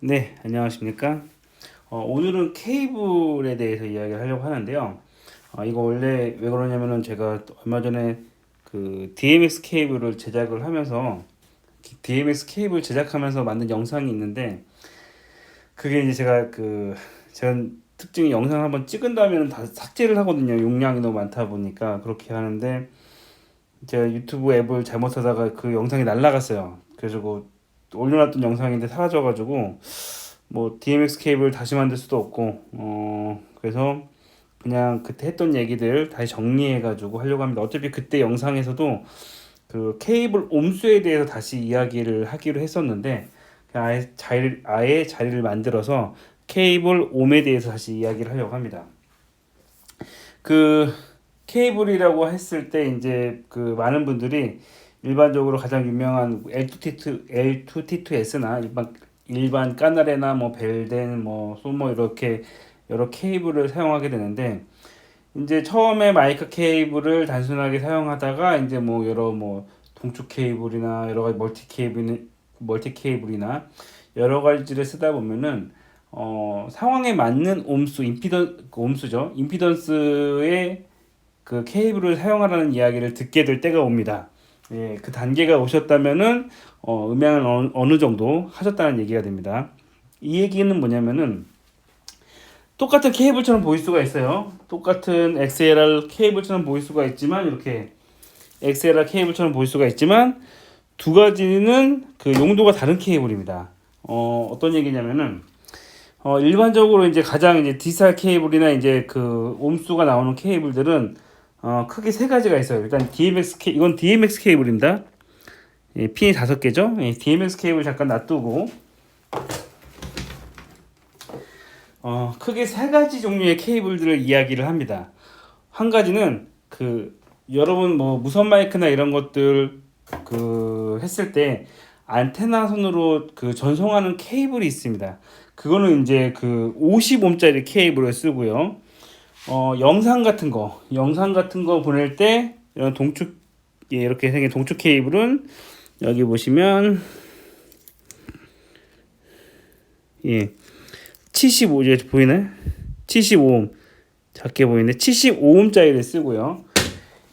네, 안녕하십니까? 오늘은 케이블에 대해서 이야기를 하려고 하는데요. 이거 원래 왜 그러냐면은 제가 얼마 전에 그 DMX 케이블을 제작을 하면서 DMX 케이블 제작하면서 만든 영상이 있는데 그게 이제 제가 특징이 영상을 한번 찍은 다음에는 다 삭제를 하거든요. 용량이 너무 많다 보니까 그렇게 하는데 제가 유튜브 앱을 잘못 하다가 그 영상이 날라갔어요. 그래서 올려놨던 영상인데 사라져가지고 뭐 DMX 케이블 다시 만들 수도 없고 그래서 그냥 그때 했던 얘기들 다시 정리해가지고 하려고 합니다. 어차피 그때 영상에서도 그 케이블 옴수에 대해서 다시 이야기를 하기로 했었는데 그냥 아예 자리를 만들어서 케이블 옴에 대해서 다시 이야기를 하려고 합니다. 그 케이블이라고 했을 때 이제 그 많은 분들이 일반적으로 가장 유명한 L2T2S나 일반 까나레나 뭐 벨덴 뭐 소모 이렇게 여러 케이블을 사용하게 되는데 이제 처음에 마이크 케이블을 단순하게 사용하다가 이제 뭐 여러 뭐 동축 케이블이나 여러 가지 멀티 케이블이나 여러 가지를 쓰다 보면은 상황에 맞는 옴수죠. 임피던스의 그 케이블을 사용하라는 이야기를 듣게 될 때가 옵니다. 예, 그 단계가 오셨다면은 음향을 어느 정도 하셨다는 얘기가 됩니다. 이 얘기는 뭐냐면은 똑같은 케이블처럼 보일 수가 있어요. 똑같은 XLR 케이블처럼 보일 수가 있지만 이렇게 XLR 케이블처럼 보일 수가 있지만 두 가지는 그 용도가 다른 케이블입니다. 어떤 얘기냐면은 일반적으로 이제 가장 이제 디지털 케이블이나 이제 그 옴수가 나오는 케이블들은 크게 세 가지가 있어요. 일단 이건 DMX 케이블입니다. 예, 핀이 5개죠. 예, DMX 케이블 잠깐 놔두고 크게 세 가지 종류의 케이블들을 이야기를 합니다. 한 가지는 여러분 뭐 무선 마이크나 이런 것들 했을 때 안테나 선으로 전송하는 케이블이 있습니다. 그거는 이제 50옴짜리 케이블을 쓰고요. 영상 같은 거 보낼 때 이런 예, 이렇게 생긴 동축 케이블은 여기 보시면 예, 75 이제 보이나요? 75옴 작게 보이네. 75옴짜리를 쓰고요.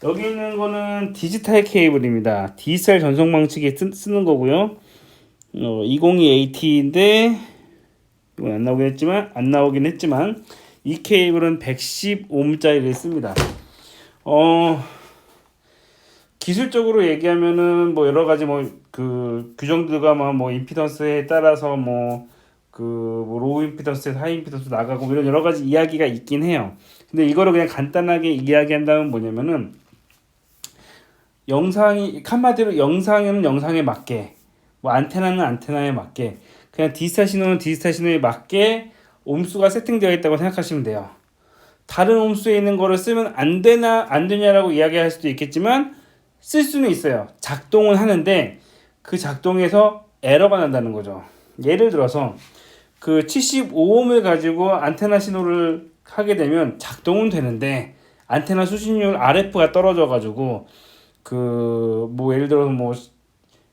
여기 있는 거는 디지털 케이블입니다. 디지털 전송 방식에 쓰는 거고요. 202AT인데 이건 안 나오긴 했지만 이 케이블은 110옴짜리를 씁니다. 기술적으로 얘기하면은 뭐 여러 가지 뭐 규정들과 뭐 임피던스에 따라서 뭐 로우 임피던스에서 하이 임피던스 나가고 이런 여러 가지 이야기가 있긴 해요. 근데 이거를 그냥 간단하게 이야기한다면 뭐냐면은 한마디로 영상에는 영상에 맞게 뭐 안테나는 안테나에 맞게 그냥 디지털 신호는 디지털 신호에 맞게 옴수가 세팅되어 있다고 생각하시면 돼요. 다른 옴수에 있는 거를 쓰면 안 되냐라고 이야기할 수도 있겠지만 쓸 수는 있어요. 작동은 하는데 그 작동에서 에러가 난다는 거죠. 예를 들어서 75옴을 가지고 안테나 신호를 하게 되면 작동은 되는데 안테나 수신율 RF가 떨어져 가지고 뭐 예를 들어서 뭐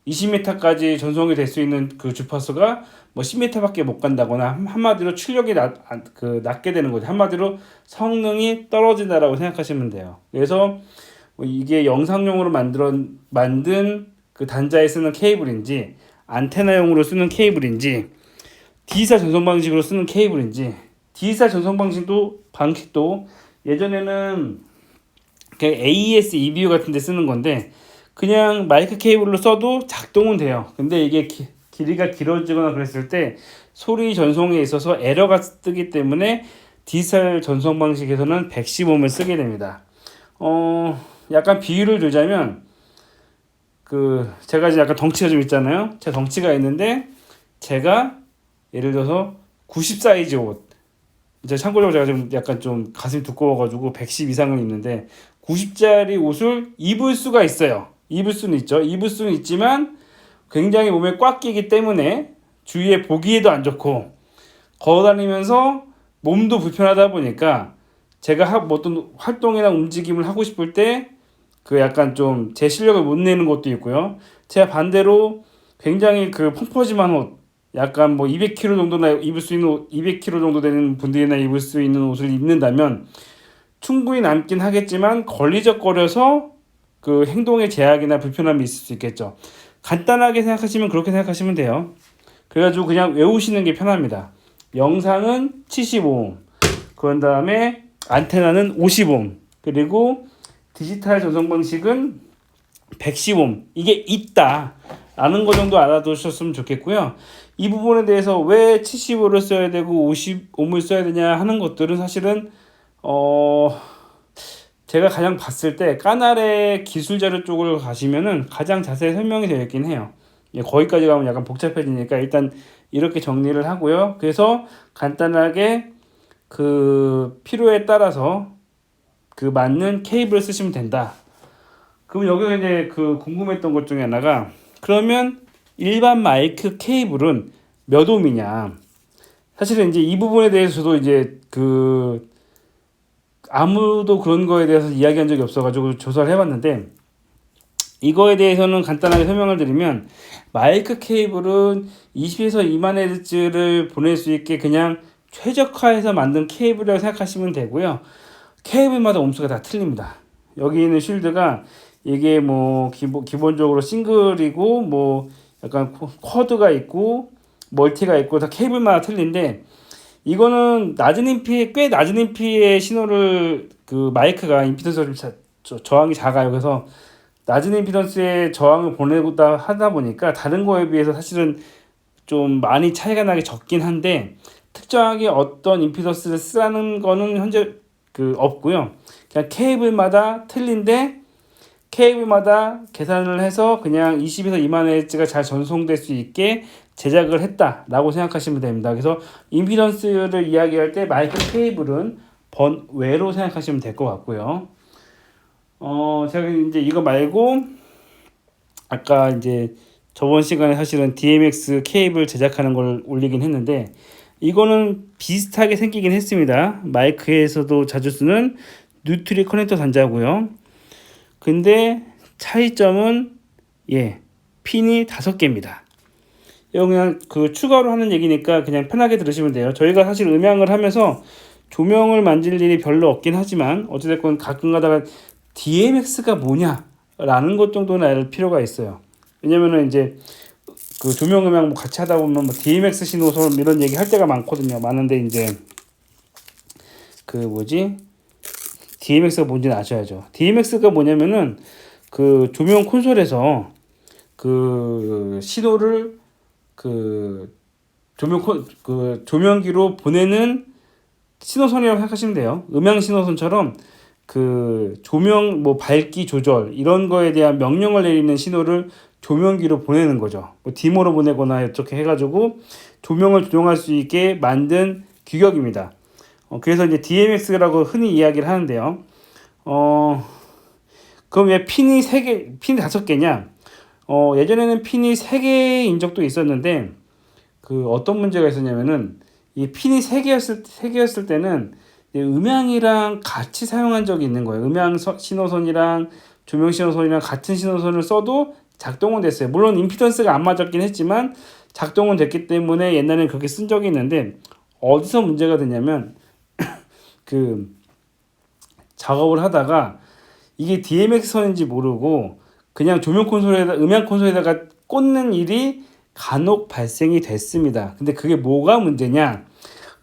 20m까지 전송이 될 수 있는 그 주파수가 뭐 10m밖에 못 간다거나 한마디로 출력이 낮게 되는 거죠. 한마디로 성능이 떨어진다라고 생각하시면 돼요. 그래서 뭐 이게 영상용으로 만든 그 단자에 쓰는 케이블인지 안테나용으로 쓰는 케이블인지 디지털 전송 방식으로 쓰는 케이블인지 디지털 전송 방식도 예전에는 AES EBU 같은 데 쓰는 건데 그냥 마이크 케이블로 써도 작동은 돼요. 근데 이게 길이가 길어지거나 그랬을 때 소리 전송에 있어서 에러가 뜨기 때문에 디지털 전송 방식에서는 110옴을 쓰게 됩니다. 약간 비유를 들자면 제가 이제 약간 덩치가 좀 있잖아요. 제 덩치가 있는데 제가 예를 들어서 90 사이즈 옷 참고적으로 제가 좀 약간 좀 가슴이 두꺼워가지고 110 이상을 입는데 90짜리 옷을 입을 수가 있어요. 입을 수는 있죠. 입을 수는 있지만 굉장히 몸에 꽉 끼기 때문에 주위에 보기에도 안 좋고 걸어다니면서 몸도 불편하다 보니까 제가 어떤 활동이나 움직임을 하고 싶을 때 약간 좀 제 실력을 못 내는 것도 있고요. 제가 반대로 굉장히 펑퍼짐한 옷 약간 뭐 200kg 정도나 입을 수 있는 200kg 정도 되는 분들이나 입을 수 있는 옷을 입는다면 충분히 남긴 하겠지만 걸리적거려서 그 행동에 제약이나 불편함이 있을 수 있겠죠. 간단하게 생각하시면 그렇게 생각하시면 돼요. 그래가지고 그냥 외우시는 게 편합니다. 영상은 75옴, 그런 다음에 안테나는 50옴, 그리고 디지털 전송 방식은 110옴. 이게 있다 라는 거 정도 알아두셨으면 좋겠고요. 이 부분에 대해서 왜 75를 써야 되고 50옴을 써야 되냐 하는 것들은 사실은 제가 가장 봤을 때 까날의 기술 자료 쪽을 가시면은 가장 자세히 설명이 되어 있긴 해요. 거기까지 가면 약간 복잡해지니까 일단 이렇게 정리를 하고요. 그래서 간단하게 그 필요에 따라서 그 맞는 케이블을 쓰시면 된다. 그럼 여기가 이제 그 궁금했던 것 중에 하나가, 그러면 일반 마이크 케이블은 몇 옴이냐? 사실은 이제 이 부분에 대해서도 이제 그 아무도 그런 거에 대해서 이야기한 적이 없어가지고 조사를 해봤는데, 이거에 대해서는 간단하게 설명을 드리면, 마이크 케이블은 20에서 2만 Hz를 보낼 수 있게 그냥 최적화해서 만든 케이블이라고 생각하시면 되고요. 케이블마다 옴수가 다 틀립니다. 여기 있는 쉴드가 이게 뭐 기본적으로 싱글이고 뭐 약간 쿼드가 있고 멀티가 있고 다 케이블마다 틀린데, 이거는 낮은 인피, 꽤 낮은 인피의 신호를 그 마이크가 임피던스가 좀 저항이 작아요. 그래서 낮은 임피던스의 저항을 보내다 하다 보니까 다른 거에 비해서 사실은 좀 많이 차이가 나게 적긴 한데, 특정하게 어떤 임피던스를 쓰라는 거는 현재 그 없고요. 그냥 케이블마다 틀린데 케이블마다 계산을 해서 그냥 20에서 2만 Hz가 잘 전송될 수 있게 제작을 했다라고 생각하시면 됩니다. 그래서 임피던스를 이야기할 때 마이크 케이블은 번외로 생각하시면 될 것 같고요. 제가 이제 이거 말고 아까 이제 저번 시간에 사실은 DMX 케이블 제작하는 걸 올리긴 했는데, 이거는 비슷하게 생기긴 했습니다. 마이크에서도 자주 쓰는 뉴트리 커넥터 단자고요. 근데 차이점은 핀이 5개입니다. 이거 그냥 그 추가로 하는 얘기니까 그냥 편하게 들으시면 돼요. 저희가 사실 음향을 하면서 조명을 만질 일이 별로 없긴 하지만 어찌됐건 가끔 가다가 DMX가 뭐냐 라는 것 정도는 알 필요가 있어요. 왜냐면은 이제 그 조명 음향 뭐 같이 하다 보면 뭐 DMX 신호선 이런 얘기 할 때가 많거든요. 많은데 이제 그 뭐지? DMX가 뭔지는 아셔야죠. DMX가 뭐냐면은 그 조명 콘솔에서 그 신호를 그 조명기로 보내는 신호선이라고 생각하시면 돼요. 음향 신호선처럼 그 조명 뭐 밝기 조절 이런 거에 대한 명령을 내리는 신호를 조명기로 보내는 거죠. 뭐 디모로 보내거나 이렇게 해가지고 조명을 조정할 수 있게 만든 규격입니다. 그래서 이제 DMX라고 흔히 이야기를 하는데요. 그럼 왜 핀이 5개냐? 예전에는 핀이 3개인 적도 있었는데, 그 어떤 문제가 있었냐면은 이 핀이 3개였을 때는 음향이랑 같이 사용한 적이 있는 거예요. 음향 신호선이랑 조명 신호선이랑 같은 신호선을 써도 작동은 됐어요. 물론 임피던스가 안 맞았긴 했지만 작동은 됐기 때문에 옛날에는 그렇게 쓴 적이 있는데, 어디서 문제가 되냐면 그 작업을 하다가 이게 DMX 선인지 모르고 그냥 조명 콘솔에다 음향 콘솔에다가 꽂는 일이 간혹 발생이 됐습니다. 근데 그게 뭐가 문제냐?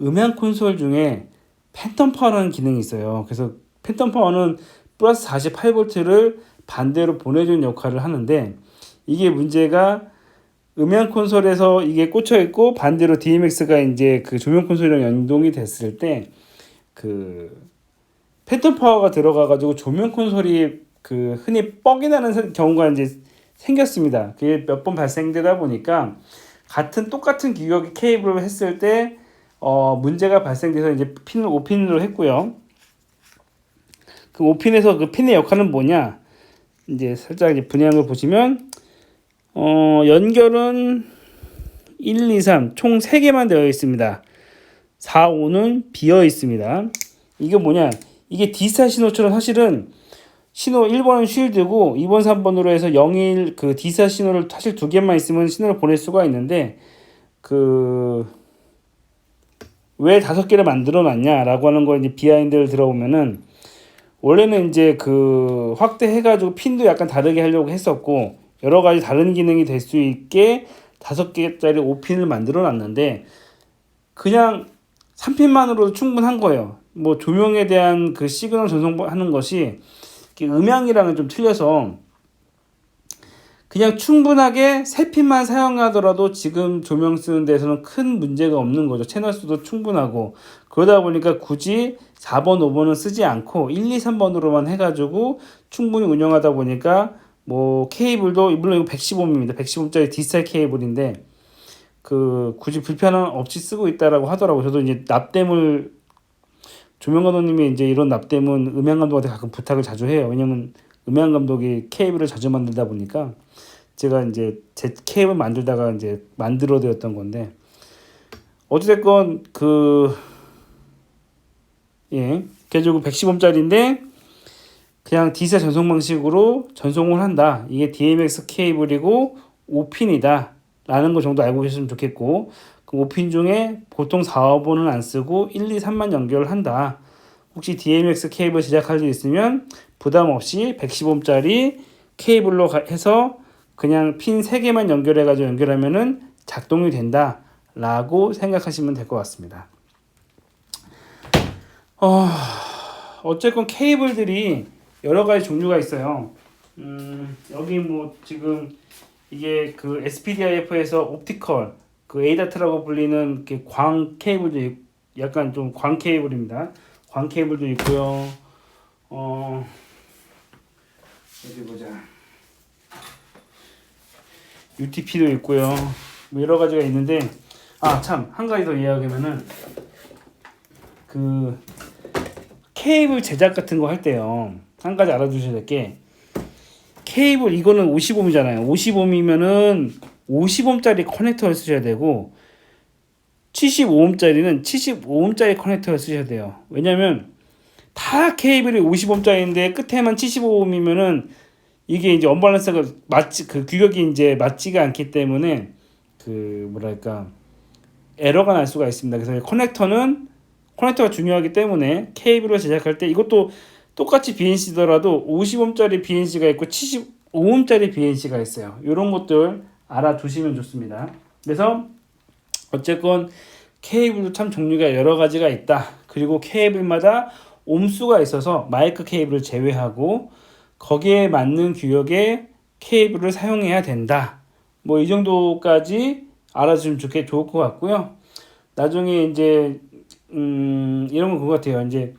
음향 콘솔 중에 팬텀 파워라는 기능이 있어요. 그래서 팬텀 파워는 플러스 48V를 반대로 보내주는 역할을 하는데, 이게 문제가 음향 콘솔에서 이게 꽂혀 있고 반대로 DMX가 이제 그 조명 콘솔이랑 연동이 됐을 때 그 팬텀 파워가 들어가가지고 조명 콘솔이 그 흔히 뻑이 나는 경우가 이제 생겼습니다. 그게 몇 번 발생되다 보니까 똑같은 규격의 케이블을 했을 때 문제가 발생돼서 이제 핀을 5핀으로 했고요. 그 5핀에서 그 핀의 역할은 뭐냐? 이제 살짝 이제 분해한 걸 보시면 연결은 1, 2, 3 총 3개만 되어 있습니다. 4, 5는 비어 있습니다. 이게 뭐냐? 이게 D스타 신호처럼 사실은 신호 1번은 쉴드고 2번, 3번으로 해서 01 그 D스타 신호를 사실 2개만 있으면 신호를 보낼 수가 있는데, 그 왜 5개를 만들어 놨냐라고 하는 거 이제 비하인드를 들어보면은 원래는 이제 그 확대해가지고 핀도 약간 다르게 하려고 했었고 여러 가지 다른 기능이 될 수 있게 5개짜리 5핀을 만들어 놨는데 그냥 3핀만으로도 충분한 거예요. 뭐 조명에 대한 그 시그널 전송하는 것이 음향이랑은 좀 틀려서 그냥 충분하게 3핀만 사용하더라도 지금 조명 쓰는 데서는 큰 문제가 없는 거죠. 채널 수도 충분하고 그러다 보니까 굳이 4번, 5번은 쓰지 않고 1, 2, 3번으로만 해가지고 충분히 운영하다 보니까 뭐 케이블도 물론 이거 110ohm입니다. 110ohm짜리 D스타일 케이블인데 그 굳이 불편함 없이 쓰고 있다라고 하더라고요. 저도 이제 납땜을 조명 감독님이 이제 이런 납땜은 음향 감독한테 가끔 부탁을 자주 해요. 왜냐면 음향 감독이 케이블을 자주 만들다 보니까 제가 이제 제 케이블 만들다가 이제 만들어드렸던 건데 어찌됐건 결국 110ohm짜리인데 그냥 D사 전송 방식으로 전송을 한다. 이게 DMX 케이블이고 5핀이다 라는 거 정도 알고 계셨으면 좋겠고 그 5핀 중에 보통 4, 5번은 안 쓰고 1, 2, 3만 연결을 한다. 혹시 DMX 케이블 제작할 일 있으면 부담 없이 110ohm짜리 케이블로 해서 그냥 핀 3개만 연결해가지고 연결하면은 작동이 된다 라고 생각하시면 될 것 같습니다. 어쨌건 케이블들이 여러 가지 종류가 있어요. 여기 뭐 지금 이게 그 SPDIF에서 옵티컬 그 A다트라고 불리는 광 케이블도 약간 좀 광 케이블입니다. 광 케이블도 있고요. 어디 보자. UTP도 있고요. 뭐 여러 가지가 있는데 참 한 가지 더 이야기하면은 그 케이블 제작 같은 거 할 때요. 한 가지 알아두셔야 될 게 케이블 이거는 50ohm이잖아요. 50ohm이면은 50ohm짜리 커넥터를 쓰셔야 되고 75ohm짜리는 75ohm짜리 커넥터를 쓰셔야 돼요. 왜냐면 다 케이블이 50ohm짜리인데 끝에만 75ohm이면은 이게 이제 언밸런스가 그 규격이 이제 맞지가 않기 때문에 그 뭐랄까 에러가 날 수가 있습니다. 그래서 커넥터가 중요하기 때문에 케이블을 제작할 때 이것도 똑같이 BNC더라도 50ohm짜리 BNC가 있고 75ohm짜리 BNC가 있어요. 이런 것들 알아두시면 좋습니다. 그래서 어쨌건 케이블도 참 종류가 여러 가지가 있다. 그리고 케이블마다 옴수가 있어서 마이크 케이블을 제외하고 거기에 맞는 규격의 케이블을 사용해야 된다. 뭐 이 정도까지 알아주시면 좋을 것 같고요. 나중에 이제 이런 건 그거 같아요. 이제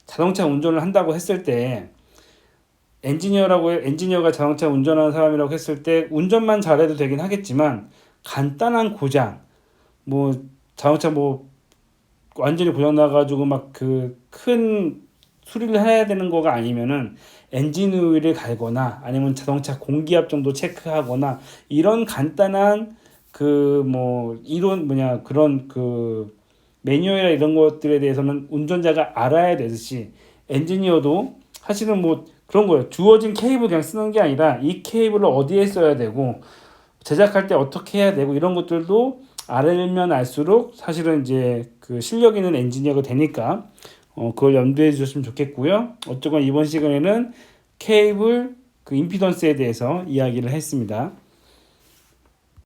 자동차 운전을 한다고 했을 때 엔지니어가 자동차 운전하는 사람이라고 했을 때 운전만 잘해도 되긴 하겠지만 간단한 고장 뭐 자동차 뭐 완전히 고장 나가지고 막 그 큰 수리를 해야 되는 거가 아니면은 엔진 오일을 갈거나 아니면 자동차 공기압 정도 체크하거나 이런 간단한 그 뭐 이론 그런 그 매뉴얼이나 이런 것들에 대해서는 운전자가 알아야 되듯이 엔지니어도 사실은 뭐 그런 거예요. 주어진 케이블 그냥 쓰는 게 아니라 이 케이블을 어디에 써야 되고 제작할 때 어떻게 해야 되고 이런 것들도 알면 알수록 사실은 이제 그 실력 있는 엔지니어가 되니까 그걸 염두해 주셨으면 좋겠고요. 어쨌건 이번 시간에는 케이블 그 임피던스에 대해서 이야기를 했습니다.